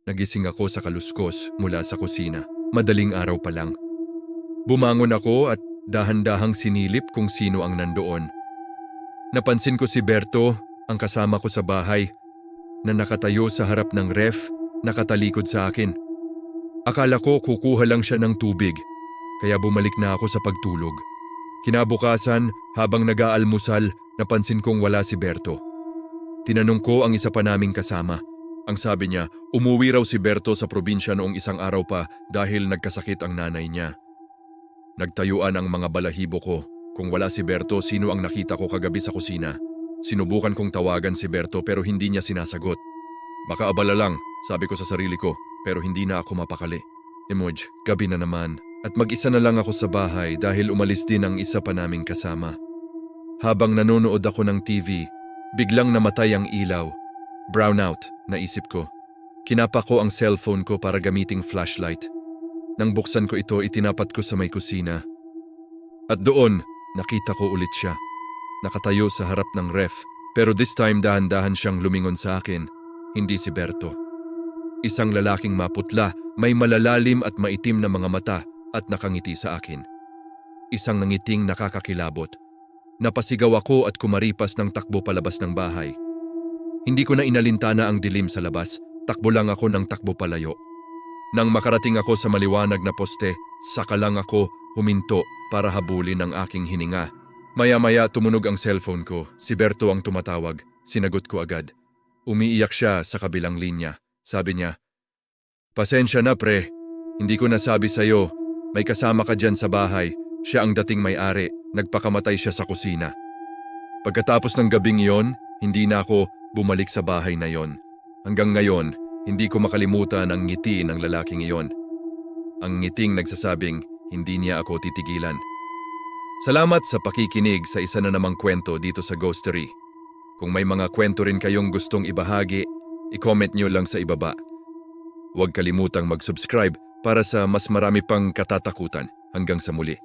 Nagising ako sa kaluskos mula sa kusina. Madaling araw pa lang. Bumangon ako at dahan-dahang sinilip kung sino ang nandoon. Napansin ko si Berto, ang kasama ko sa bahay, na nakatayo sa harap ng ref, nakatalikod sa akin. Akala ko kukuha lang siya ng tubig, kaya bumalik na ako sa pagtulog. Kinabukasan, habang nag-aalmusal, napansin kong wala si Berto. Tinanong ko ang isa pa naming kasama. Ang sabi niya, umuwi raw si Berto sa probinsya noong isang araw pa dahil nagkasakit ang nanay niya. Nagtayuan ang mga balahibo ko. Kung wala si Berto, sino ang nakita ko kagabi sa kusina? Sinubukan kong tawagan si Berto pero hindi niya sinasagot. Baka abala lang, sabi ko sa sarili ko, pero hindi na ako mapakali. Emoj, gabi na naman. At mag-isa na lang ako sa bahay dahil umalis din ang isa pa naming kasama. Habang nanonood ako ng TV, biglang namatay ang ilaw. Brownout, naisip ko. Kinapa ko ang cellphone ko para gamiting flashlight. Nang buksan ko ito, itinapat ko sa may kusina. At doon, nakita ko ulit siya. Nakatayo sa harap ng ref, pero this time dahan-dahan siyang lumingon sa akin. Hindi si Berto. Isang lalaking maputla, may malalalim at maitim na mga mata at nakangiti sa akin. Isang nangiting nakakakilabot. Napasigaw ako at kumaripas ng takbo palabas ng bahay. Hindi ko na inalintana ang dilim sa labas, takbo lang ako ng takbo palayo. Nang makarating ako sa maliwanag na poste, saka lang ako huminto para habulin ang aking hininga. Maya-maya tumunog ang cellphone ko, si Berto ang tumatawag, sinagot ko agad. Umiiyak siya sa kabilang linya. Sabi niya, "Pasensya na pre, hindi ko nasabi sa'yo, may kasama ka dyan sa bahay, siya ang dating may-ari, nagpakamatay siya sa kusina." Pagkatapos ng gabing iyon, hindi na ako bumalik sa bahay na yon. Hanggang ngayon, hindi ko makalimutan ang ngiti ng lalaking iyon. Ang ngiting nagsasabing, hindi niya ako titigilan. Salamat sa pakikinig sa isa na namang kwento dito sa Ghostery. Kung may mga kwento rin kayong gustong ibahagi, i-comment nyo lang sa ibaba. Huwag kalimutang mag-subscribe para sa mas marami pang katatakutan. Hanggang sa muli.